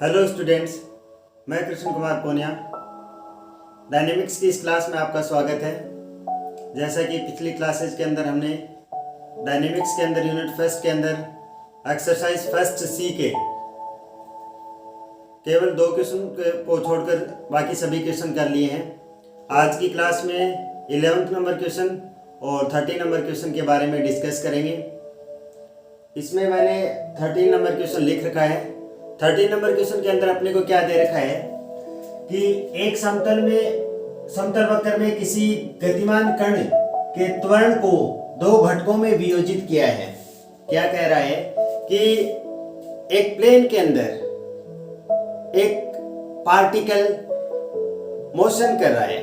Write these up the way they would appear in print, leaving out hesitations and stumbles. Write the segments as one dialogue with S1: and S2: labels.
S1: Hello students, मैं Krishna Kumar Poonia. Dynamics की इस क्लास में आपका स्वागत है। जैसा कि पिछली क्लासेस के अंदर हमने डायनेमिक्स के अंदर यूनिट फर्स्ट के अंदर एक्सरसाइज फर्स्ट सी के केवल 2 क्वेश्चन को छोड़कर बाकी सभी क्वेश्चन कर लिए हैं। आज की क्लास में 11th नंबर क्वेश्चन और 13 नंबर क्वेश्चन के बारे में डिस्कस करेंगे। इसमें मैंने 13 नंबर क्वेश्चन लिख रखा है। 13 नंबर क्वेश्चन के अंदर अपने को क्या दे रखा है कि एक समतल वक्र में किसी गतिमान कण के त्वरण को 2 घटकों में वियोजित किया है। क्या कह रहा है कि एक प्लेन के अंदर एक पार्टिकल मोशन कर रहा है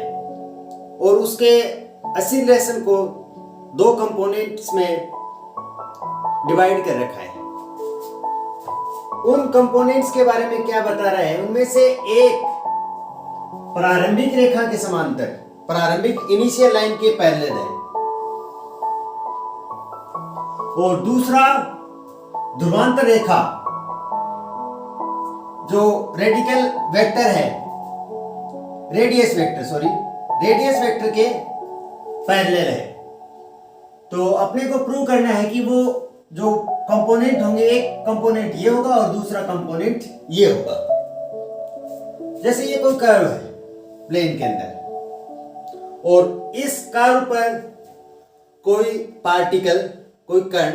S1: और उसके एक्सीलरेशन को 2 कंपोनेंट्स में डिवाइड कर रखा है। उन कंपोनेंट्स के बारे में क्या बता रहा है, उनमें से एक प्रारंभिक रेखा के समांतर, प्रारंभिक इनिशियल लाइन के पैरेलल है और दूसरा ध्रुवांतर रेखा जो रेडियल वेक्टर है, रेडियस वेक्टर के पैरेलल है। तो अपने को प्रूव करना है कि वो जो कंपोनेंट होंगे, एक कंपोनेंट ये होगा और दूसरा कंपोनेंट ये होगा। जैसे ये कोई कर्व है प्लेन के अंदर और इस कर्व पर कोई पार्टिकल, कोई कण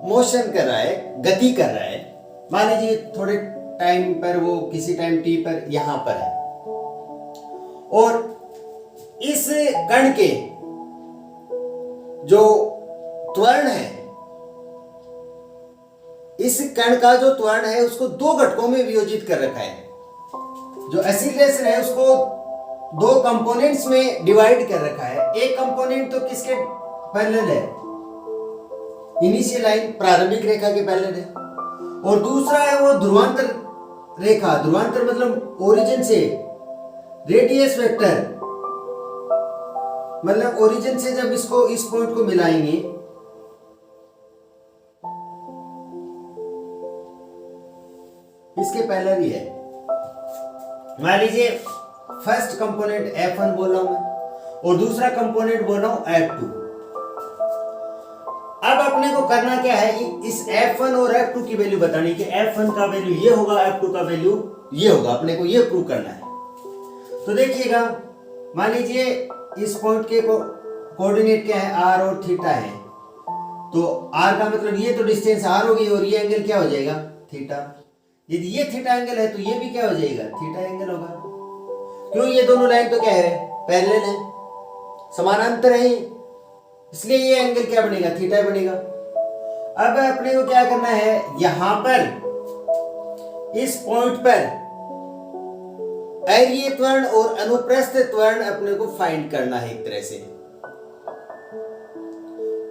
S1: मोशन कर रहा है, गति कर रहा है। मान लीजिए थोड़े टाइम पर वो किसी टाइम टी पर यहां पर है और इस कण के जो त्वरण है, इस कण का जो त्वरण है उसको 2 घटकों में वियोजित कर रखा है। जो एक्सीलरेशन है उसको 2 कंपोनेंट्स में डिवाइड कर रखा है। एक कंपोनेंट तो किसके पैरेलल है, इनिशियल लाइन, प्रारंभिक रेखा के पैरेलल है, और दूसरा है वो ध्रुवांतर रेखा। ध्रुवांतर मतलब ओरिजिन से रेडियस वेक्टर, मतलब ओरिजिन से जब इसको इस पॉइंट को मिलाएंगे, इसके पैरेलल ही है। मान लीजिए फर्स्ट कंपोनेंट F1 बोल रहा हूं मैं और दूसरा कंपोनेंट बोल रहा हूं F2। अब अपने को करना क्या है, इस F1 और F2 की वैल्यू बतानी कि F1 का वैल्यू ये होगा, F2 का वैल्यू ये होगा। अपने को ये प्रूव करना है। तो देखिएगा, मान लीजिए इस पॉइंट के कोऑर्डिनेट क्या है, r और थीटा है। तो r का मतलब ये तो डिस्टेंस r होगी और ये एंगल क्या हो जाएगा, थीटा। यदि ये थीटा एंगल है तो ये भी क्या हो जाएगा, थीटा एंगल होगा। क्यों, ये दोनों लाइन तो क्या है, पैरेलल है, समानांतर है, इसलिए ये एंगल क्या बनेगा, थीटा बनेगा। अब अपने को क्या करना है, यहां पर इस पॉइंट पर एरिय त्वरण और अनुप्रस्थ त्वरण अपने को फाइंड करना है। एक तरह से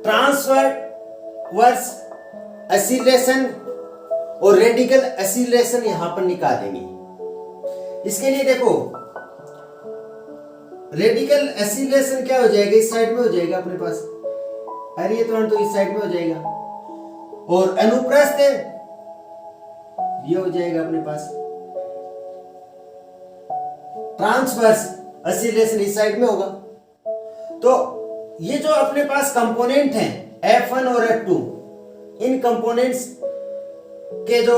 S1: ट्रांसवर्स एक्सीलरेशन और रेडिकल एक्सीलरेशन यहां पर निकालेंगे। इसके लिए देखो, रेडिकल एक्सीलरेशन क्या हो जाएगा, इस साइड में हो जाएगा अपने पास, एरिय त्वरण तो इस साइड में हो जाएगा, और अनुप्रस्थ ये हो जाएगा अपने पास। ट्रांसवर्स एक्सीलरेशन इस साइड में होगा। तो ये जो अपने पास कंपोनेंट हैं F1 और F2, इन कंपोनेंट्स के जो,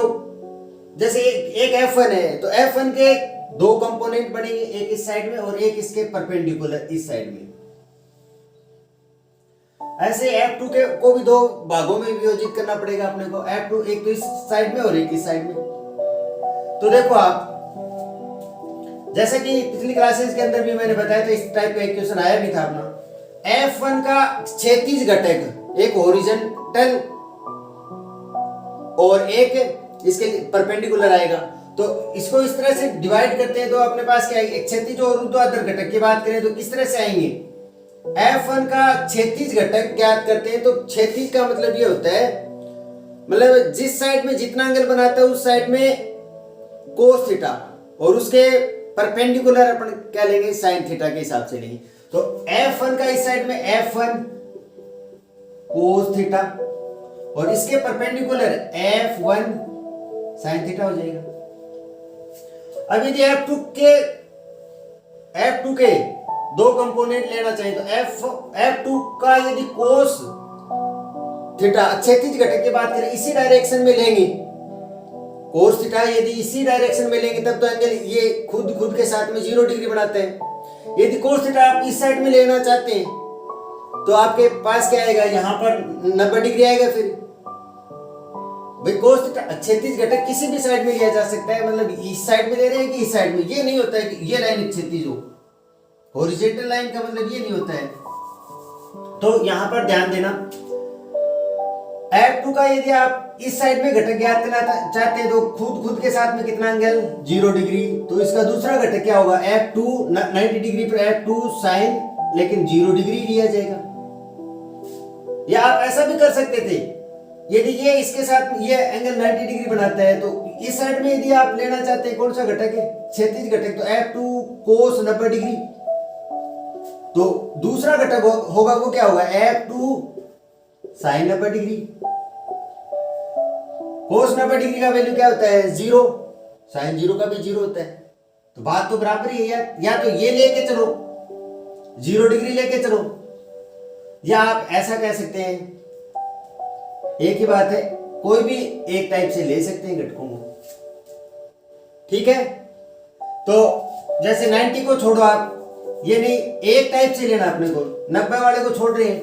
S1: जैसे एक F1 है तो F1 के 2 कंपोनेंट बनेंगे, एक इस साइड में और एक इसके परपेंडिकुलर इस साइड में। ऐसे F2 के को भी 2 भागों में वियोजित करना पड़ेगा अपने को। F2 एक तो इस साइड में और एक इस साइड में। तो देखो आप, जैसे कि पिछली क्लासेस के अंदर भी मैंने बताया था, इस टाइप का एक क्वेश्चन आया भी था अपना। F1 का क्षैतिज घटक एक हॉरिजॉन्टल और एक इसके परपेंडिकुलर आएगा। तो इसको इस तरह से डिवाइड करते हैं तो अपने पास क्या है, क्षैतिज और ऊर्ध्वाधर घटक की बात करें तो किस तरह से आएंगे। F1 का क्षैतिज घटक ज्ञात करते हैं तो क्षैतिज का मतलब ये होता है, मतलब जिस साइड में जितना एंगल बनाता है उस साइड में कोस थीटा, और उसके परपेंडिकुलर अपन क्या लेंगे, साइन थीटा के हिसाब से लेंगे। तो F1 का इस साइड में F1 कोस थीटा और इसके परपेंडिकुलर F1 साइन थीटा हो जाएगा। अब यदि F2 के दो कंपोनेंट लेना चाहिए तो F2 का यदि कोस थीटा क्षैतिज घटक की बात करें इसी डायरेक्शन में लेंगे, कोस थीटा यदि इसी डायरेक्शन में लेंगे तब तो एंगल ये खुद के साथ में 0 डिग्री बनाते हैं। यदि कोस थीटा आप इस साइड में लेना चाहते हैं तो आपके पास क्या आएगा, यहाँ पर 90 डिग्री आएगा। फिर भाई कोस थीटा क्षैतिज घटक किसी भी साइड में लिया जा सकता है, मतलब इस साइड में ले रहे हैं कि इस साइड में, ये नहीं होता है कि ये लाइन क्षैतिज हो। हॉरिजॉन्टल लाइन का मतलब ये नहीं होता है। तो यहां पर ध्यान देना, F2 का यदि आप इस साइड में घटक ज्ञात करना चाहते हैं तो खुद के साथ में कितना एंगल 0 डिग्री। तो इसका दूसरा घटक क्या होगा, F2 90 डिग्री पर F2 साइन लेकिन 0 डिग्री लिया जाएगा। या आप ऐसा भी कर सकते थे, यदि ये इसके साथ ये एंगल 90 डिग्री बनाता है तो इस साइड में यदि आप लेना चाहते हैं कौन सा घटक है, क्षैतिज घटक, तो F2 कोस 90 डिग्री। तो दूसरा घटक होगा वो क्या होगा, F2 साइन 90 डिग्री। कोस 90 डिग्री का वैल्यू क्या होता है 0, साइन 0 का भी 0 होता है। तो बात तो बराबर ही है, या तो ये लेके चलो 0 डिग्री लेके चलो, या आप ऐसा कह सकते हैं, एक ही बात है, कोई भी एक टाइप से ले सकते हैं घटकों को। ठीक है, तो जैसे 90 को छोड़ो आप, ये नहीं एक टाइप से लेना अपने को, 90 वाले को छोड़ रहे हैं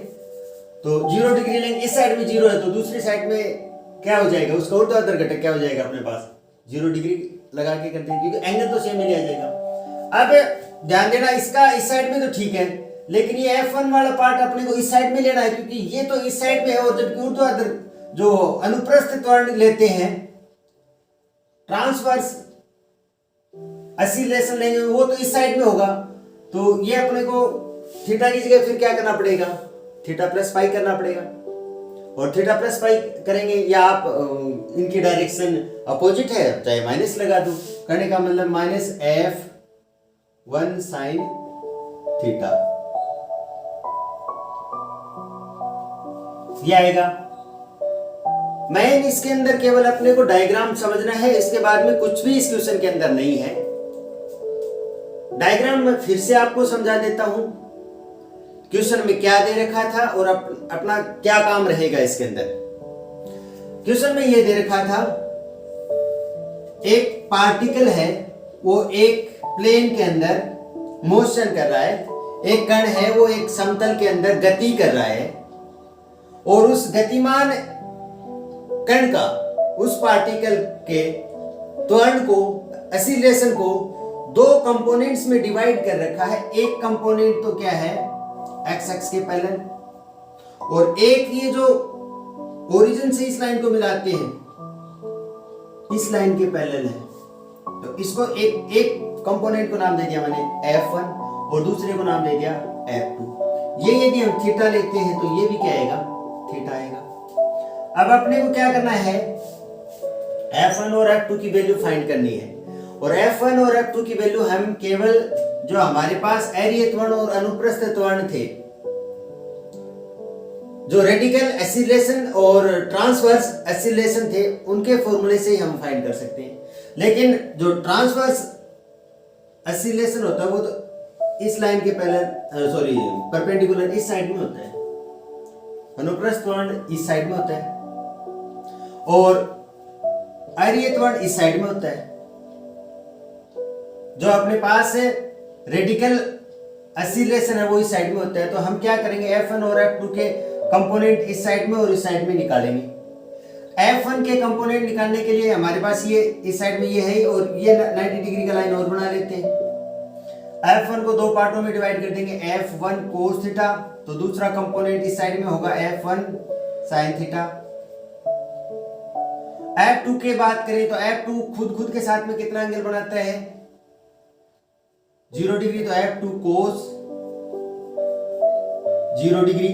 S1: तो 0 डिग्री लेंगे, इस साइड में 0 है तो दूसरी साइड में क्या हो जाएगा, उसका ऊर्ध्वाधर घटक क्या हो जाएगा अपने पास 0 डिग्री लगा के करते हैं, क्योंकि एंगल तो सेम ही आ जाएगा। अब ध्यान देना, इसका इस साइड में तो ठीक है, लेकिन ये F1 वाला पार्ट अपने को इस साइड में लेना है, क्योंकि ये तो इस साइड में है, और जबकि ऊर्ध्वाधर जो अनुप्रस्थ त्वरण लेते हैं, ट्रांसवर्स एसिलेशन लेंगे, वो तो इस साइड में होगा। तो ये अपने को थीटा की जगह फिर क्या करना पड़ेगा, थीटा प्लस पाई करना पड़ेगा। और थीटा प्लस पाई करेंगे, या आप इनकी डायरेक्शन अपोजिट है चाहे माइनस लगा दो, करने का मतलब -F1 साइन थीटा ये आएगा। मैं इसके अंदर केवल अपने को डायग्राम समझना है, इसके बाद में कुछ भी इस क्वेश्चन के अंदर नहीं है। डायग्राम में फिर से आपको समझा देता हूं, क्वेश्चन में क्या दे रखा था और अपना क्या काम रहेगा इसके अंदर। क्वेश्चन में ये दे रखा था, एक पार्टिकल है वो एक प्लेन के अंदर मोशन कर रहा है, एक कण है वो एक समतल के अंदर गति कर रहा है, और उस गतिमान कण का उस पार्टिकल के त्वरण को, एसिलेशन को दो कंपोनेंट्स में डिवाइड कर रखा है। एक कंपोनेंट तो क्या है एक्स एक्स के पैरेलल, और एक ये जो ओरिजिन से इस लाइन को मिलाते हैं इस लाइन के पैरेलल है। तो इसको एक कंपोनेंट को नाम दे दिया मैंने F1 और दूसरे को नाम दे दिया F2। ये यदि हम थीटा लेते हैं तो ये भी क्या आएगा, थीटा आएगा। अब अपने को क्या करना है, F1 और F2 की वैल्यू फाइंड करनी है, और F1 और F2 की वैल्यू हम केवल जो हमारे पास एरिया त्वरण और अनुप्रस्थ त्वरण थे, जो रेडिकल एसिलेशन और ट्रांसवर्स एसिलेशन थे, उनके फॉर्मूले से ही हम फाइंड कर सकते हैं। लेकिन जो ट्रांसवर्स एसिलेशन होता है वो तो इस लाइन के परपेंडिकुलर इस साइड में होता है, अनुप्रस्थ त्वरण इस साइड में होता है, और एरिया त्वरण इस साइड में होता है। जो अपने पास है रेडिकल एसिलेशन है वो इस साइड में होता है। तो हम क्या करेंगे, F1 और F2 के कंपोनेंट इस साइड में और इस साइड में निकालेंगे। F1 के कंपोनेंट निकालने के लिए हमारे पास ये इस साइड में ये है, और ये 90 डिग्री का लाइन और बना लेते हैं। F1 को दो पार्टों में डिवाइड कर देंगे, F1 कोस थीटा, तो दूसरा कंपोनेंट इस साइड में होगा F1 साइन थीटा। F2 के बात करें तो F2 खुद के साथ में कितना एंगल बनाता है 0 डिग्री, तो F2 कोस 0 डिग्री।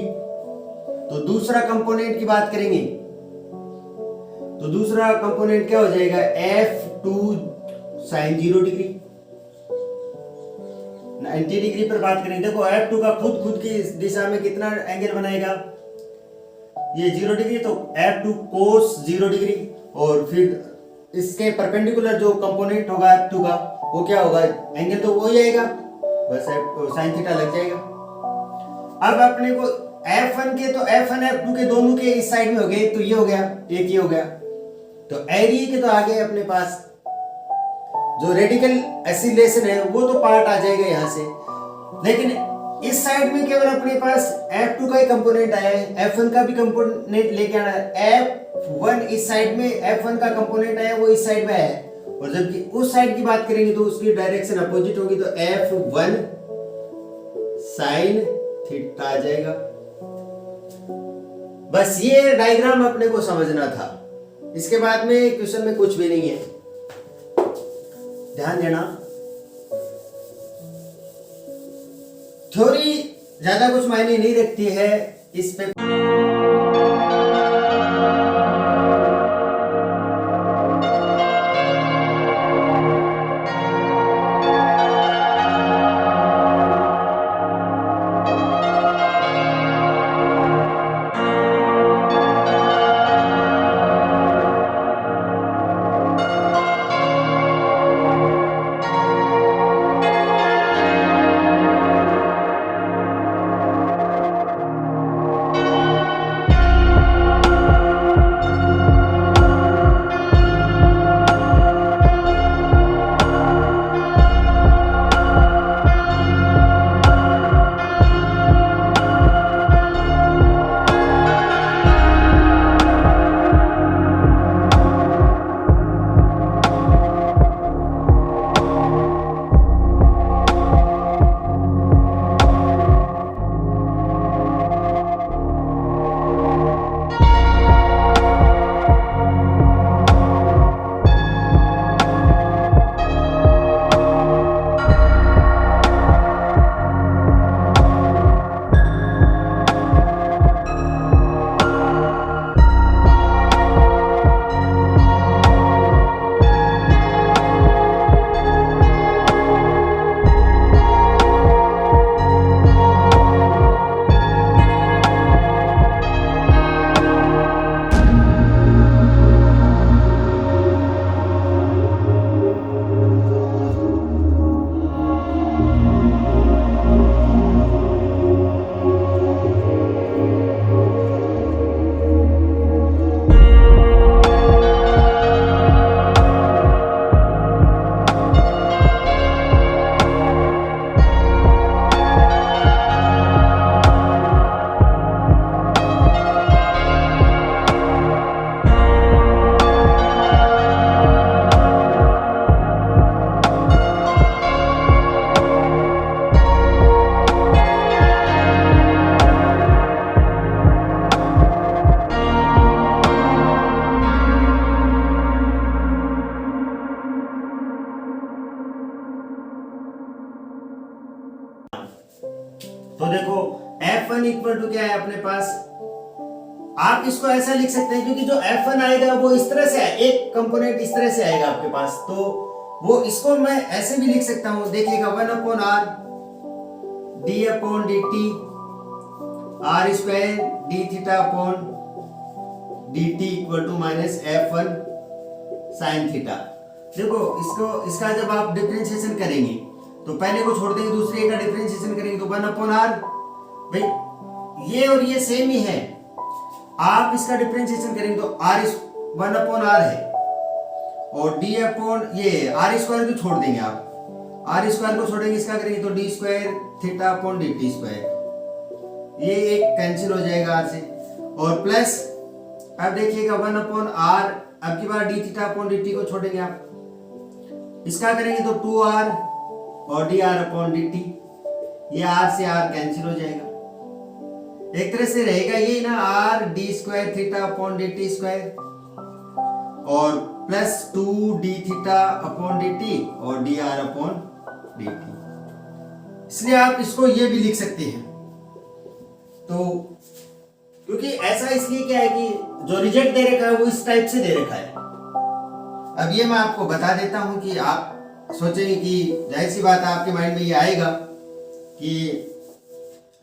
S1: तो दूसरा कंपोनेंट की बात करेंगे तो दूसरा कंपोनेंट क्या हो जाएगा, F2 साइन 0 डिग्री। 90 डिग्री पर बात करेंगे, देखो F2 का खुद की दिशा में कितना एंगल बनाएगा, ये 0 डिग्री, तो F2 कोस 0 डिग्री, और फिर इसके परपेंडिकुलर जो कंपोनेंट होगा F2 का वो क्या होगा, एंगल तो वो ही आएगा, बस साइन थीटा लग जाएगा। अब अपने को F1 के तो F1 F2 के दोनों के इस साइड में हो गए, तो ये हो गया, एक ये हो गया, तो एरिया के तो आ गए अपने पास। जो रेडिकल एसिलेशन है वो तो पार्ट आ जाएगा यहाँ से, लेकिन इस साइड में केवल अपने पास F2 का ही कंपोनेंट आया है, F1 का भी कंपोनेंट लेके आना है। F1 इस साइड में F1 का कंपोनेंट आया वो इस साइड में है, और जबकि उस साइड की बात करेंगे तो उसकी डायरेक्शन अपोजिट होगी, तो F1 साइन थीटा आ जाएगा। बस ये डायग्राम अपने को समझना था, इसके बाद में क्वेश्चन में कुछ भी नहीं है, ध्यान देना। थ्योरी ज्यादा कुछ मायने नहीं रखती है इस पे। तो देखो F1 इक्वल टू क्या है अपने पास, आप इसको ऐसा लिख सकते हैं, क्योंकि जो F1 आएगा वो इस तरह से है, एक कंपोनेंट इस तरह से आएगा आपके पास, तो वो इसको मैं ऐसे भी लिख सकता हूं, देखिएगा 1/r d/dt r² dθ/dt equal to -F1 sin theta. देखो इसका जब आप डिफरेंशिएशन करेंगे तो पहले को छोड़ देंगे, दूसरे का डिफरेंशिएशन करेंगे तो 1/r, भाई ये और ये सेम ही है, आप इसका डिफरेंशिएशन करेंगे तो r 1/r है, और ये r² को छोड़ देंगे, आप r² को छोड़ेंगे, इसका करेंगे तो d² θ/dt², ये एक कैंसिल हो जाएगा r से, और प्लस अब देखिएगा 1/r, अब की बार dθ/dt को छोड़ेंगे आप, इसका करेंगे तो 2r और dr/dt, ये r से r कैंसिल हो जाएगा, एक तरह से रहेगा ये ना r d² θ/dt² और प्लस 2dθ/dt और dr/dt, इसलिए आप इसको ये भी लिख सकते हैं। तो क्योंकि ऐसा इसलिए क्या है कि जो रिजल्ट दे रखा है वो इस टाइप से दे रखा है। अब ये मैं आपको बता देता हूं कि आप सोचेंगे कि जाहिर सी बात आपके माइंड में ये आएगा कि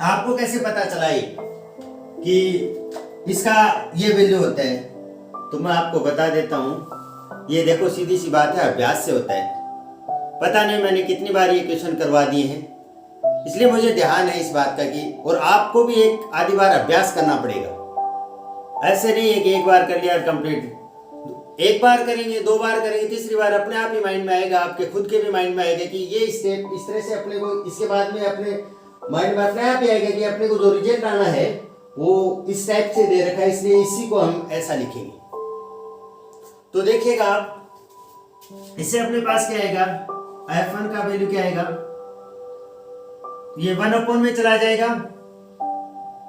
S1: आपको कैसे पता चला कि इसका ये वैल्यू होता है, तो मैं आपको बता देता हूं ये देखो सीधी सी बात है, अभ्यास से होता है। पता नहीं मैंने कितनी बार ये क्वेश्चन करवा दिए हैं, इसलिए मुझे ध्यान है इस बात का कि और आपको भी एक आधी बार अभ्यास करना पड़ेगा। ऐसे नहीं है कि एक बार कर लिया और कंप्लीट। एक बार करेंगे, 2 बार करेंगे, तीसरी बार अपने आप ही माइंड में आएगा, आपके खुद के भी माइंड में आएगा कि ये स्टेप इस तरह से अपने को, इसके बाद में अपने माइंड में अपने आप ही आएगा कि अपने को जो रिजल्ट आना है वो इस टाइप से दे रखा है, इसलिए इसी को हम ऐसा लिखेंगे। तो देखिएगा आप, इससे अपने पास क्या आएगा, f1 का वैल्यू क्या आएगा, ये 1/, में चला जाएगा,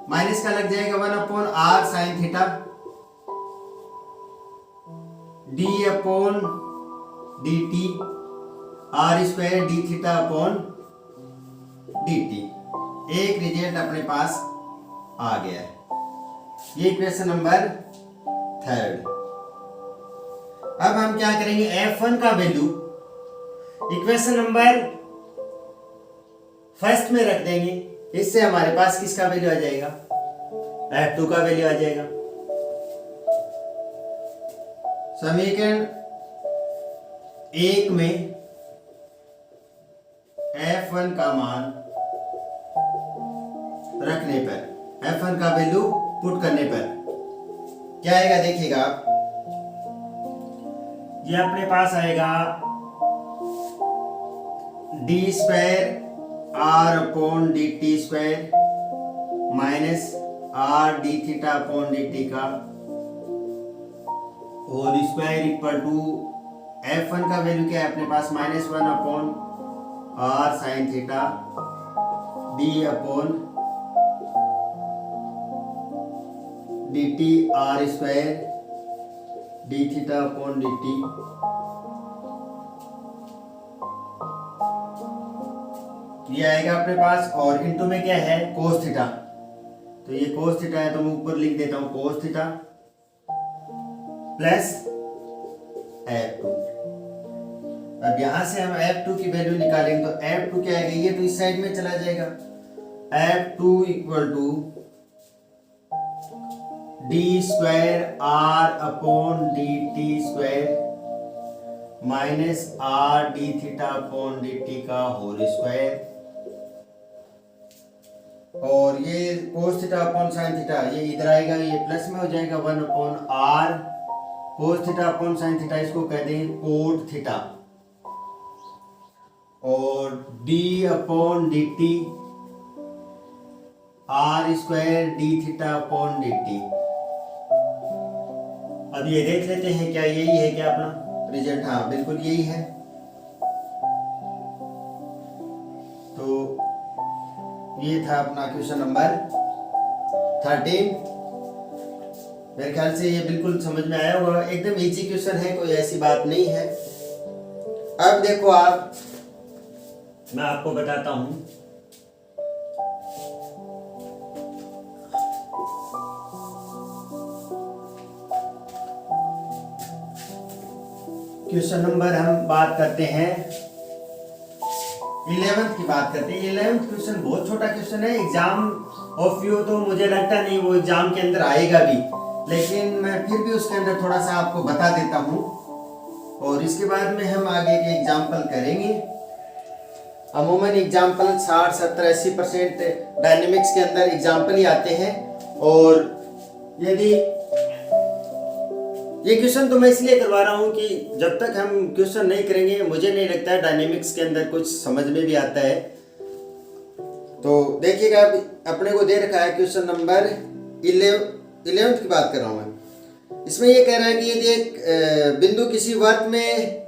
S1: माइनस का लग जाएगा 1/r sin theta, d/dt r² d theta upon dt। एक रिजल्ट अपने पास आ गया है। ये क्वेश्चन नंबर 3। अब हम क्या करेंगे, f1 का वैल्यू इक्वेशन नंबर 1 में रख देंगे। इससे हमारे पास किसका वैल्यू आ जाएगा, f2 का वैल्यू आ जाएगा। समीकरण 1 में f1 का मान रखने पर, f1 का वैल्यू पुट करने पर क्या आएगा, देखिएगा आप, ये अपने पास आएगा d² r/dt² minus r d theta upon dt का whole square equal to f1 का वैल्यू क्या है अपने पास, -1/r sin theta d upon dt r² d theta upon dt। ये आएगा अपने पास, और इनटू में क्या है, cos थीटा। तो ये cos थीटा है तो मैं ऊपर लिख देता हूं cos थीटा प्लस f2। अब यहां से हम f2 की वैल्यू निकालेंगे, तो f2 क्या आएगा, ये तो इस साइड में चला जाएगा, f2 equal to d² r upon dt² minus r d theta upon dt का होल स्क्वायर, और ये cos theta upon sin theta ये इधर आएगा, ये प्लस में हो जाएगा 1/r cos theta upon sin theta, इसको कह दें cot थीटा, और d upon dt r² d theta upon dt। अब ये देख लेते हैं क्या यही है क्या अपना रिजल्ट, हाँ बिल्कुल यही है। तो ये था अपना क्वेश्चन नंबर 13। मेरे ख्याल से ये बिल्कुल समझ में आया होगा, एकदम इजी क्वेश्चन है, कोई ऐसी बात नहीं है। अब देखो आप, मैं आपको बताता हूं, क्वेश्चन नंबर हम बात करते हैं 11th की बात करते हैं। 11th क्वेश्चन बहुत छोटा क्वेश्चन है, एग्जाम ऑफ व्यू तो मुझे लगता नहीं वो एग्जाम के अंदर आएगा भी, लेकिन मैं फिर भी उसके अंदर थोड़ा सा आपको बता देता हूं, और इसके बाद में हम आगे के एग्जाम्पल करेंगे। अमूमन एग्जाम्पल 60, 70, 80% डायनेमिक्स के अंदर एग्जाम्पल ही आते हैं, और यदि ये क्वेश्चन तो मैं इसलिए करवा रहा हूँ कि जब तक हम क्वेश्चन नहीं करेंगे मुझे नहीं लगता है डायनेमिक्स के अंदर कुछ समझ में भी आता है। तो देखिएगा, अपने को दे रखा है क्वेश्चन नंबर 11th की बात कर रहा हूँ मैं। इसमें ये कह रहा है कि यदि एक बिंदु किसी वर्त में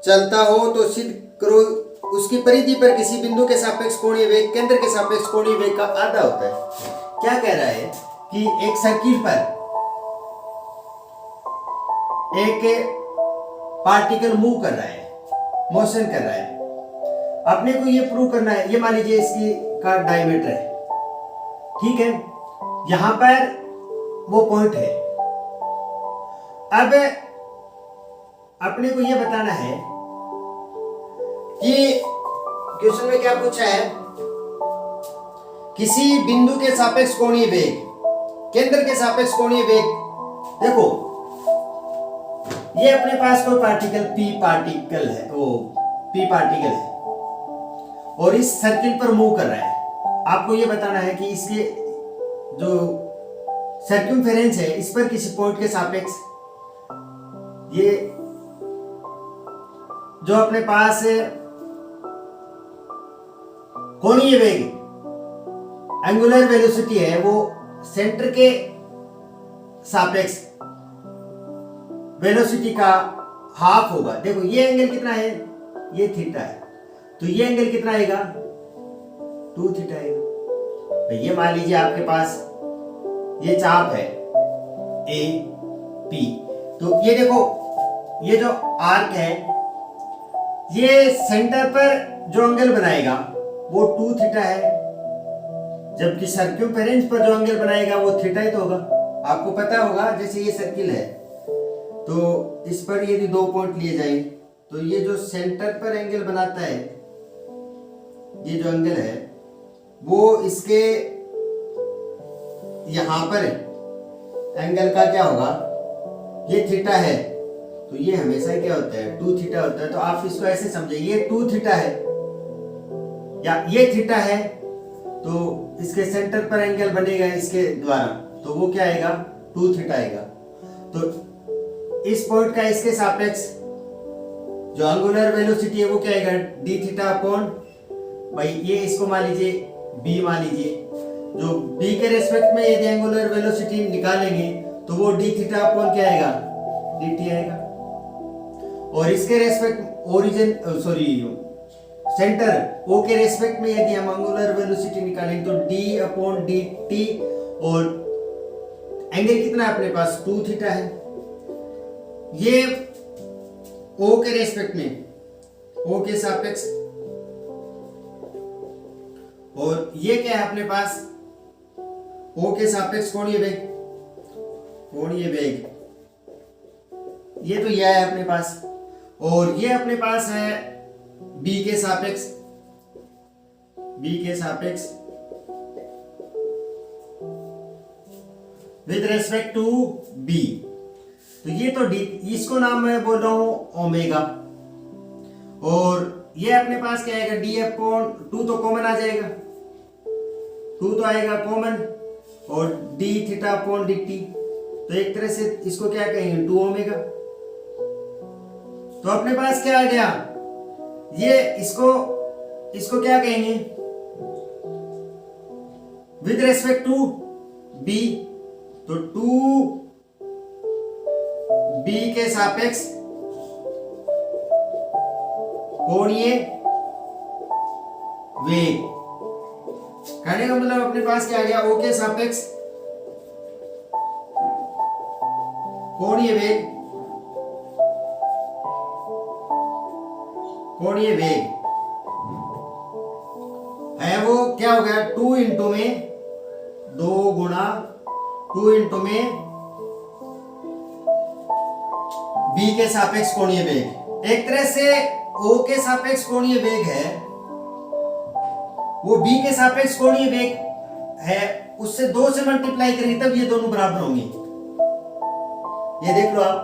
S1: चलता हो तो सिद्ध करो उसकी परिधि पर किसी बिंदु के सापेक्ष कोणीय वेग केंद्र के सापेक्ष कोणीय वेग का आधा होता है। क्या कह रहा है कि एक सर्किल पर एक पार्टिकल मूव कर रहा है, मोशन कर रहा है। अपने को ये प्रूव करना है, ये मान लीजिए इसकी का डायमीटर है, ठीक है, यहां पर वो पॉइंट है। अब अपने को ये बताना है कि क्वेश्चन में क्या पूछा है, किसी बिंदु के सापेक्ष कोणीय वेग, केंद्र के सापेक्ष कोणीय वेग। देखो ये अपने पास कोई पार्टिकल पी पार्टिकल है, और इस सर्किल पर मूव कर रहा है। आपको ये बताना है कि इसके जो सर्कमफेरेंस है इस पर किसी पॉइंट के सापेक्ष ये जो अपने पास कोणीय वेग एंगुलर वेलोसिटी है वो सेंटर के सापेक्ष वेलोसिटी का हाफ होगा। देखो ये एंगल कितना है, ये थीटा है, तो ये एंगल कितना आएगा, 2 थीटा आएगा। तो ये मान लीजिए आपके पास ये चाप है ए पी, तो ये देखो ये जो आर्क है ये सेंटर पर जो एंगल बनाएगा वो 2 थीटा है, जबकि सर्कमफेरेंस पर जो एंगल बनाएगा वो थीटा ही तो होगा। आपको पता होगा जैसे ये सर्किल है तो इस पर यदि 2 पॉइंट लिए जाए तो ये जो सेंटर पर एंगल बनाता है, ये जो एंगल है वो इसके यहां पर एंगल का क्या होगा, ये थीटा है, तो ये हमेशा क्या होता है 2 थीटा होता है। तो आप इसको ऐसे समझे, ये 2 थीटा है या ये थीटा है, तो इसके सेंटर पर एंगल बनेगा इसके द्वारा, तो वो क्या आएगा 2 थीटा आएगा। तो इस पॉइंट का इसके सापेक्ष जो एंगुलर वेलोसिटी है वो क्या आएगा, डी थीटा अपॉन भाई ये इसको मान लीजिए बी मान लीजिए, जो बी के रेस्पेक्ट में यदि एंगुलर वेलोसिटी निकालेंगे तो वो डी थीटा अपॉन क्या आएगा, डी टी आएगा। और इसके रेस्पेक्ट ओरिजिन सेंटर ओ के रेस्पेक्ट में यदि हम एंगुलर वेलोसिटी निकालेंगे तो डी अपॉन डी टी, और एंगल कितना है अपने पास 2 थीटा है। ये ओ के रेस्पेक्ट में, ओ के सापेक्ष, और ये क्या है अपने पास ओ के सापेक्ष कोणीय वेग, ये तो यह है अपने पास, और ये अपने पास है बी के सापेक्ष विद रेस्पेक्ट टू बी। तो ये तो डी, इसको नाम मैं बोल रहा हूं ओमेगा, और ये अपने पास क्या आएगा डी अपॉन 2 तो कॉमन आ जाएगा, 2 तो आएगा कॉमन, और D theta upon D T, तो एक तरह से इसको क्या कहेंगे 2 ओमेगा। तो अपने पास क्या आ गया, ये इसको क्या कहेंगे विद रेस्पेक्ट टू बी, तो 2 बी के सापेक्ष कोणीय वेग, कहने का मतलब अपने पास क्या आ गया, ओ के सापेक्ष कोणीय वेग है वो क्या हो गया 2 इंटू में 2 गुणा 2 इंटू में बी के सापेक्ष कोणीय वेग। एक तरह से ओ के सापेक्ष कोणीय वेग है वो बी के सापेक्ष कोणीय वेग है, उससे 2 से मल्टीप्लाई करेंगे तब ये दोनों बराबर होंगे। ये देख लो आप,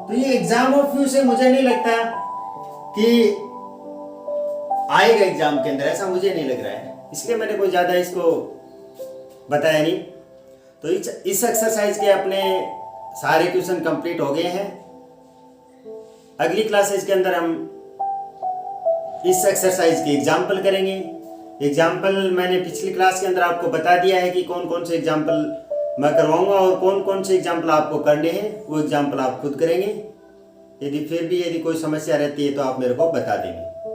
S1: तो ये एग्जाम ऑफ व्यू से मुझे नहीं लगता कि आएगा एग्जाम के अंदर, ऐसा मुझे नहीं लग रहा है, इसलिए मैंने कोई ज्यादा इसको बताया नहीं। तो इस एक्सरसाइज के अपने सारे क्वेश्चन कंप्लीट हो गए हैं। अगली क्लासेस के अंदर हम इस एक्सरसाइज की एग्जाम्पल करेंगे। एग्जाम्पल मैंने पिछली क्लास के अंदर आपको बता दिया है कि कौन कौन से एग्जाम्पल मैं करवाऊंगा और कौन कौन से एग्जाम्पल आपको करने हैं, वो एग्जाम्पल आप खुद करेंगे। यदि फिर भी यदि कोई समस्या रहती है तो आप मेरे को बता देंगे।